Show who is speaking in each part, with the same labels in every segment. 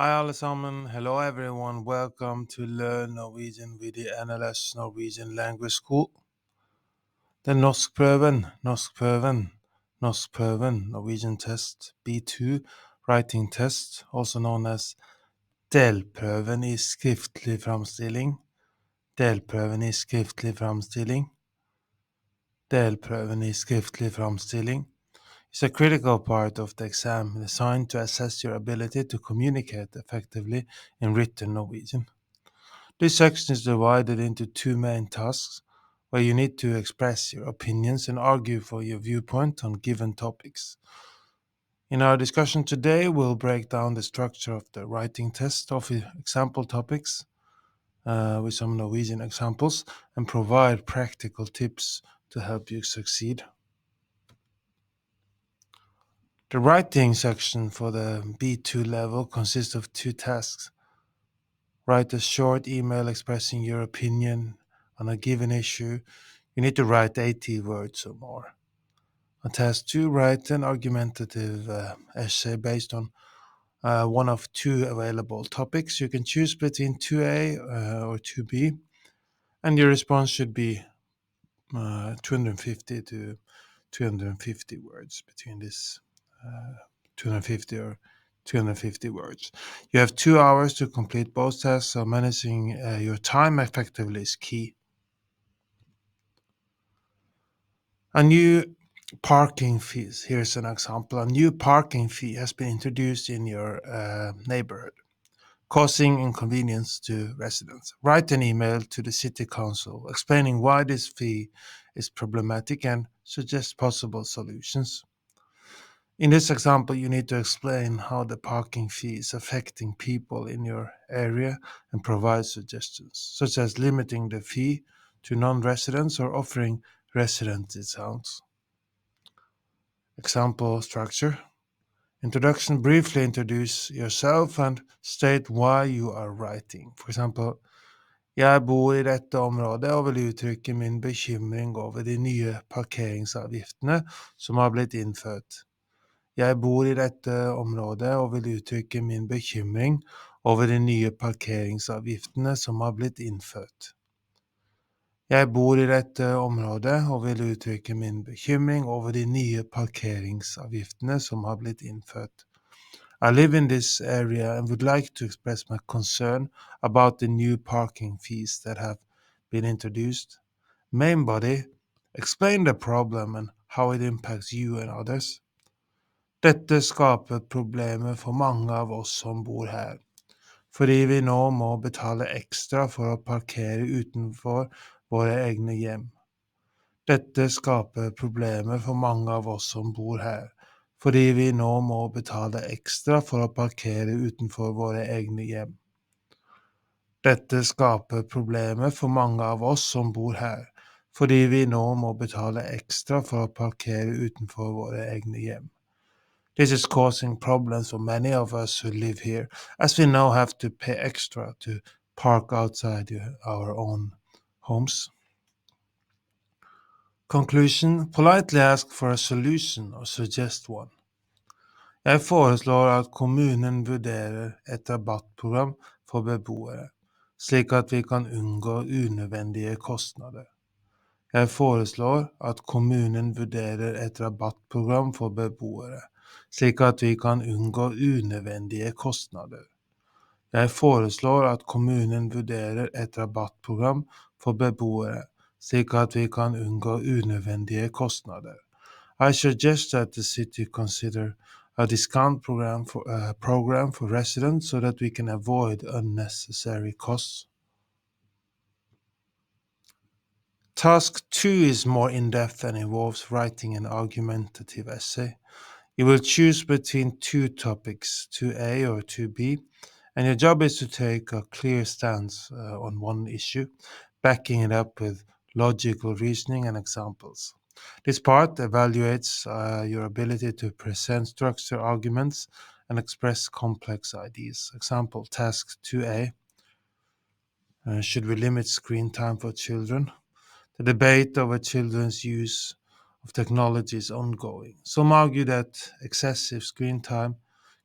Speaker 1: Hi alle sammen, hello everyone, welcome to Learn Norwegian with the NLS Norwegian Language School. Den Norskprøven Norwegian Test B2 Writing Test, also known as delprøven i skriftlig framstilling, delprøven i skriftlig framstilling, delprøven i skriftlig framstilling, is a critical part of the exam designed to assess your ability to communicate effectively in written Norwegian. This section is divided into two main tasks, where you need to express your opinions and argue for your viewpoint on given topics. In our discussion today, we'll break down the structure of the writing test of example topics with some Norwegian examples and provide practical tips to help you succeed. The writing section for the B2 level consists of two tasks. Write a short email expressing your opinion on a given issue. You need to write 80 words or more. On task 2, write an argumentative essay based on one of two available topics. You can choose between 2A or 2B, and your response should be 250 to 250 words between this 250 or 250 words. You have 2 hours to complete both tasks, so managing your time effectively is key. A new parking fees. Here's an example. A new parking fee has been introduced in your neighborhood, causing inconvenience to residents. Write an email to the city council explaining why this fee is problematic and suggest possible solutions. In this example, you need to explain how the parking fee is affecting people in your area and provide suggestions, such as limiting the fee to non-residents or offering resident discounts. Example structure. Introduction. Briefly introduce yourself and state why you are writing. For example, jeg bor i dette området og vil uttrykke min bekymring over de nye parkeringsavgiftene som har blitt innført. Jeg bor i dette området og vil uttrykke min bekymring over de nye parkeringsavgiftene som har blitt innført. Jeg bor i dette området og vil uttrykke min bekymring over de nye parkeringsavgiftene som har blitt innført. I live in this area and would like to express my concern about the new parking fees that have been introduced. Main body, explain the problem and how it impacts you and others. Dette skaper problemer for mange av oss som bor her, fordi vi nå må betale ekstra for å parkere utenfor våre egne hjem. Dette skaper problemer for mange av oss som bor her, fordi vi nå må betale ekstra for å parkere utenfor våre egne hjem. Dette skaper problemer for mange av oss som bor her, fordi vi nå må betale ekstra for å parkere utenfor våre egne hjem. This is causing problems for many of us who live here, as we now have to pay extra to park outside our own homes. Conclusion. Politely ask for a solution or suggest one. Jeg foreslår at kommunen vurderer et rabattprogram for beboere, slik at vi kan unngå unødvendige kostnader. Jeg foreslår at kommunen vurderer et rabattprogram for beboere, slik at vi kan unngå unødvendige kostnader. Jeg foreslår at kommunen vurderer et rabattprogram for beboere, slik at vi kan unngå unødvendige kostnader. I suggest that the city consider a discount program for residents so that we can avoid unnecessary costs. Task 2 is more in-depth and involves writing an argumentative essay. You will choose between two topics, 2A or 2B, and your job is to take a clear stance on one issue, backing it up with logical reasoning and examples. This part evaluates your ability to present structured arguments and express complex ideas. Example, task 2A. Should we limit screen time for children? The debate over children's use of technology is ongoing. Some argue that excessive screen time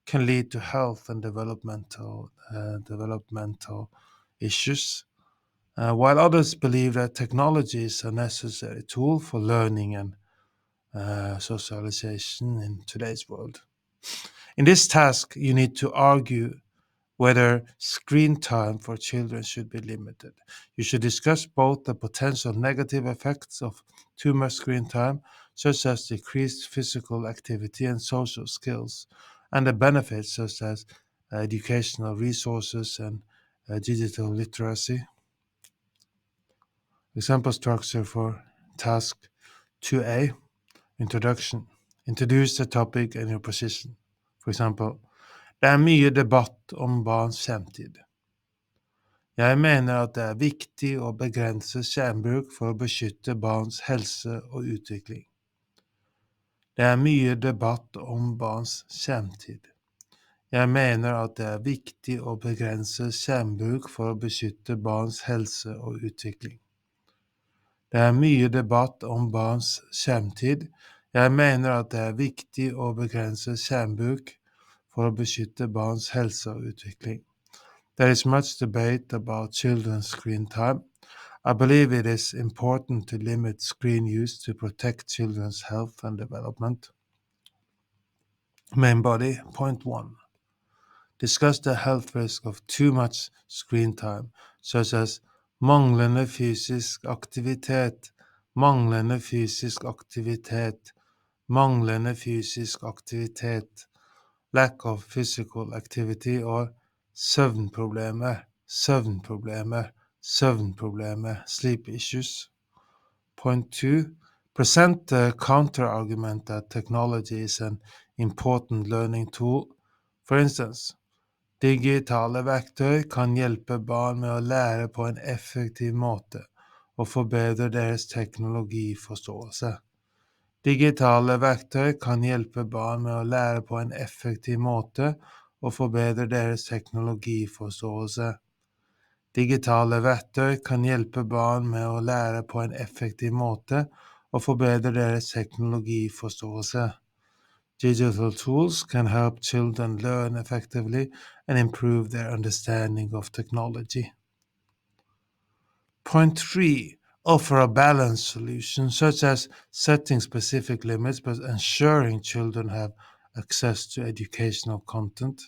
Speaker 1: can lead to health and developmental issues, while others believe that technology is a necessary tool for learning and socialization in today's world. In this task, you need to argue whether screen time for children should be limited. You should discuss both the potential negative effects of too much screen time, such as decreased physical activity and social skills, and the benefits, such as educational resources and digital literacy. Example structure for task 2A, introduction. Introduce the topic and your position. For example, det er mye debatt om barns fremtid. Jeg mener at det er viktig å begrense skjermbruk for å beskytte barns helse og utvikling. Det er mye debatt om barns fremtid. Jeg mener at det er viktig å begrense skjermbruk for å beskytte barns helse og utvikling. Det er mye debatt om barns skjermtid. Jeg mener at det er viktig å begrense skjermbruk for å beskytte barns helse og utvikling. There is much debate about children's screen time. I believe it is important to limit screen use to protect children's health and development. Main body, point 1. Discuss the health risk of too much screen time, such as manglende fysisk aktivitet, manglende fysisk aktivitet, manglende fysisk aktivitet, lack of physical activity, or søvnproblemer, søvnproblemer, søvnproblemer, sleep issues. Point 2. Present the counter-argument that technology is an important learning tool. For instance, digitale verktøy kan hjelpe barn med å lære på en effektiv måte og forbedre deres teknologiforståelse. Digitale verktøy kan hjelpe barn med å lære på en effektiv måte og forbedre deres teknologiforståelse. Digitale verktøy kan hjelpe barn med å lære på en effektiv måte og forbedre deres teknologiforståelse. Digital tools can help children learn effectively and improve their understanding of technology. Point 3. Offer a balanced solution, such as setting specific limits but ensuring children have access to educational content.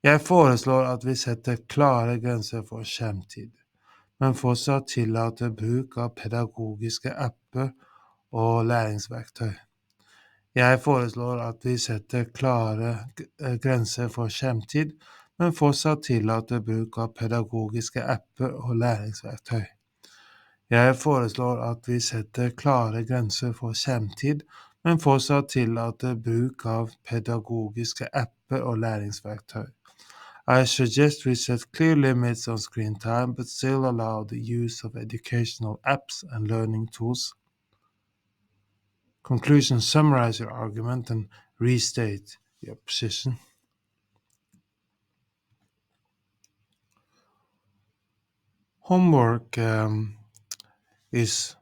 Speaker 1: Jeg foreslår at vi setter klare grenser for skjermtid, men fortsatt tillater bruk av pedagogiske apper og læringsverktøy. Jeg foreslår at vi setter klare grenser for skjermtid, men fortsatt tillater bruk av pedagogiske apper og læringsverktøy. Jeg foreslår at vi setter klare grenser for skjermtid, men fortsatt tillater bruk av pedagogiske apper og læringsverktøy. I suggest we set clear limits on screen time, but still allow the use of educational apps and learning tools. Conclusion: summarize your argument and restate your position. Homework is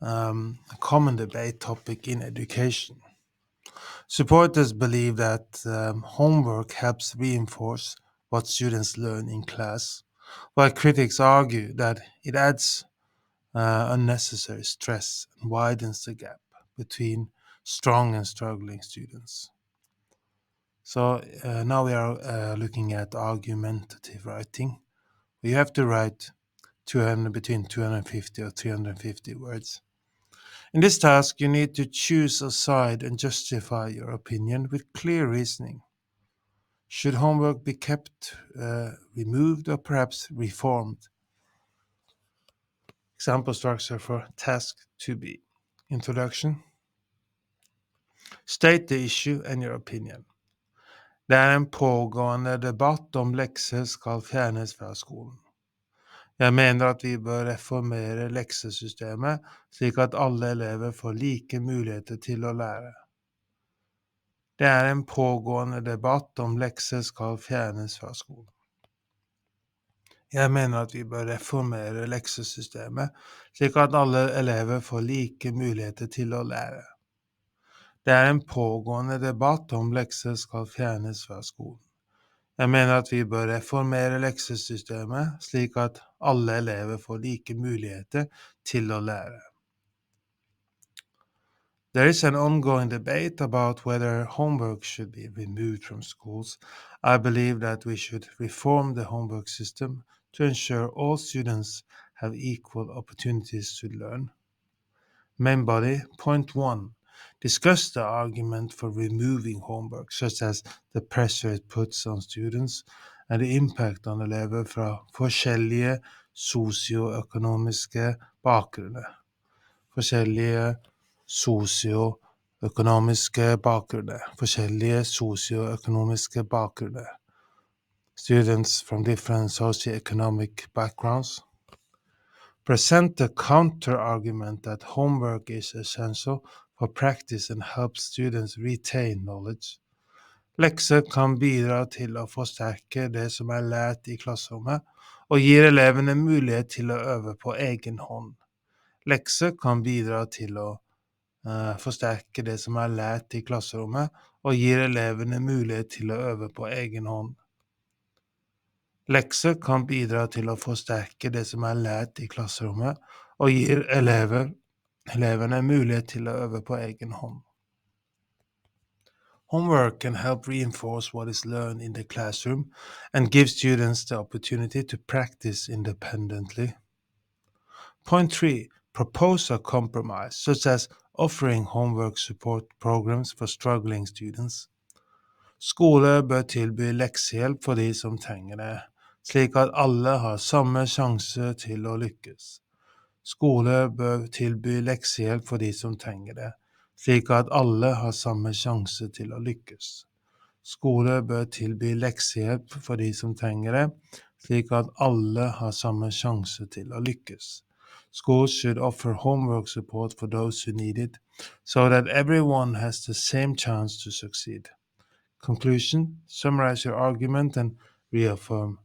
Speaker 1: a common debate topic in education. Supporters believe that homework helps reinforce what students learn in class, while critics argue that it adds unnecessary stress and widens the gap between strong and struggling students. So now we are looking at argumentative writing. You have to write between 250 or 350 words. In this task, you need to choose a side and justify your opinion with clear reasoning. Should homework be kept, removed, or perhaps reformed? Example structure for task 2B. Introduction. State the issue and your opinion. Det er en pågående debatt om lekser skal fjernes fra skolen. Jeg mener at vi bør reformere leksesystemet slik at alle elever får like muligheter til å lære. Det er en pågående debatt om lekser skal fjernes fra skolen. Jeg mener at vi bør reformere leksesystemet slik at alle elever får like muligheter til å lære. Det er en pågående debatt om lekser skal fjernes fra skolen. Jeg mener at vi bør reformere leksesystemet slik at alle elever får like muligheter til å lære. There is an ongoing debate about whether homework should be removed from schools. I believe that we should reform the homework system to ensure all students have equal opportunities to learn. Main body, point 1. Discuss the argument for removing homework, such as the pressure it puts on students and the impact on elever fra forskjellige sosioøkonomiske bakgrunner. Forskjellige sosioøkonomiske bakgrunner. Forskjellige sosioøkonomiske bakgrunner. Students from different socioeconomic backgrounds. Present the counter-argument that homework is essential for practice and helps students retain knowledge. Lekser kan bidra til å forsterke det som er lært i klasserommet, og gir elevene mulighet til å øve på egen hånd. Lekser kan bidra til å forsterke det som er lært i klasserommet, og gir elevene mulighet til å øve på egen hånd. Lekser kan bidra til å forsterke det som er lært i klasserommet, og gir elevene mulighet til å øve på egen hånd. Homework can help reinforce what is learned in the classroom and give students the opportunity to practice independently. Point 3. Propose a compromise, such as offering homework support programs for struggling students. Skole bør tilby leksehjelp for de som trenger det, slik at alle har samme sjanse til å lykkes. Skole bør tilby leksehjelp for de som trenger det, slik at alle har samme sjanse til å lykkes. Skole bør tilby leksehjelp for de som trenger det, slik at alle har samme sjanse til å lykkes. Schools should offer homework support for those who need it, so that everyone has the same chance to succeed. Conclusion: summarize your argument and reaffirm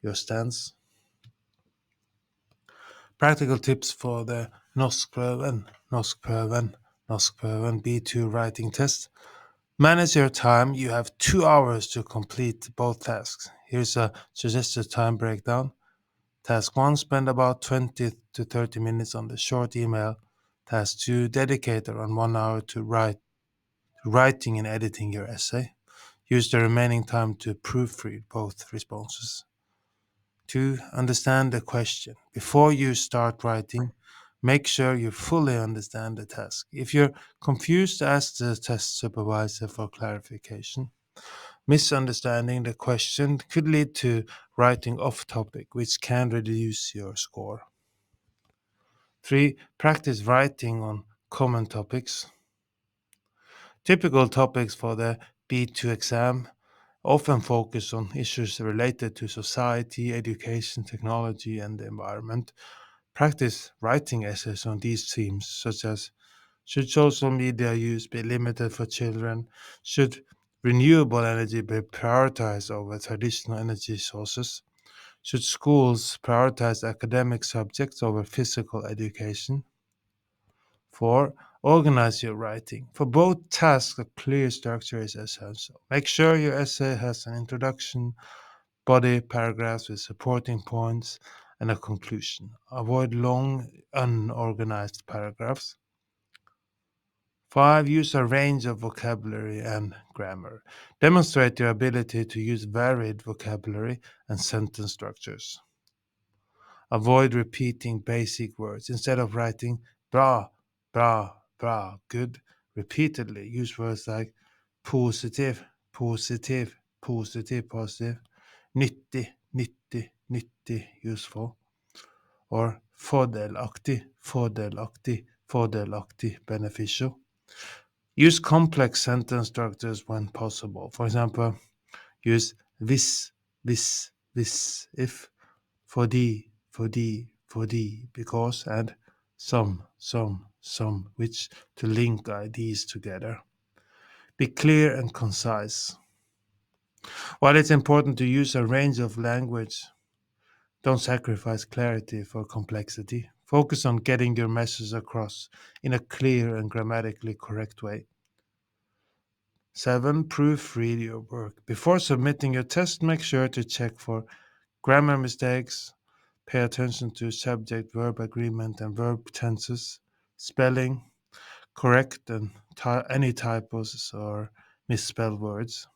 Speaker 1: your stance. Practical tips for the Norskprøven B2 Writing Test. Manage your time. You have 2 hours to complete both tasks. Here's a suggested time breakdown. Task 1, spend about 20 to 30 minutes on the short email. Task 2, dedicate around 1 hour to writing and editing your essay. Use the remaining time to proofread both responses. 2. Understand the question. Before you start writing, make sure you fully understand the task. If you're confused, ask the test supervisor for clarification. Misunderstanding the question could lead to writing off topic, which can reduce your score. 3. Practice writing on common topics. Typical topics for the B2 exam often focus on issues related to society, education, technology, and the environment. Practice writing essays on these themes, such as: should social media use be limited for children? Should renewable energy be prioritized over traditional energy sources? Should schools prioritize academic subjects over physical education? 4. Organize your writing. For both tasks, a clear structure is essential. Make sure your essay has an introduction, body, paragraphs with supporting points, and a conclusion. Avoid long, unorganized paragraphs. 5. Use a range of vocabulary and grammar. Demonstrate your ability to use varied vocabulary and sentence structures. Avoid repeating basic words. Instead of writing bra, bra, bra, good, repeatedly, use words like positive, positive, positive, positive, nyttig, nyttig, nyttig, useful, or fordelaktig, fordelaktig, fordelaktig, beneficial. Use complex sentence structures when possible. For example, use this, if, fordi, because, and some, which, to link ideas together. Be clear and concise. While it's important to use a range of language, don't sacrifice clarity for complexity. Focus on getting your message across in a clear and grammatically correct way. 7. Proofread your work. Before submitting your test, make sure to check for grammar mistakes. Pay attention to subject verb agreement and verb tenses, spelling, correct and any typos or misspelled words.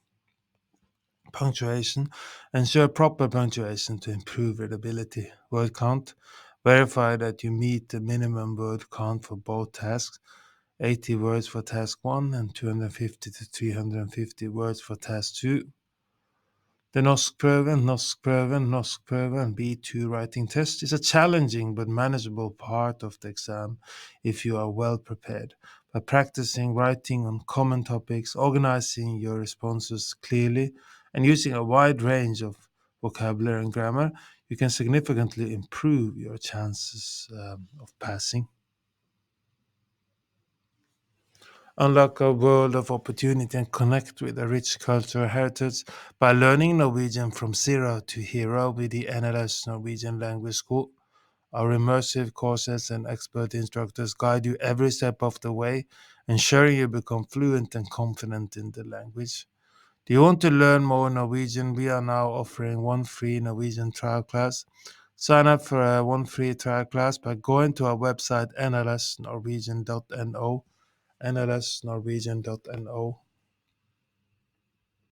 Speaker 1: Punctuation. Ensure proper punctuation to improve readability. Word count. Verify that you meet the minimum word count for both tasks. 80 words for task 1 and 250 to 350 words for task 2. The Norskprøven B2 Writing Test is a challenging but manageable part of the exam if you are well prepared. By practicing writing on common topics, organizing your responses clearly, and using a wide range of vocabulary and grammar, you can significantly improve your chances of passing. Unlock a world of opportunity and connect with a rich cultural heritage by learning Norwegian from zero to hero with the NLS Norwegian Language School. Our immersive courses and expert instructors guide you every step of the way, ensuring you become fluent and confident in the language. Do you want to learn more Norwegian? We are now offering one free Norwegian trial class. Sign up for one free trial class by going to our website nlsnorwegian.no nlsnorwegian.no.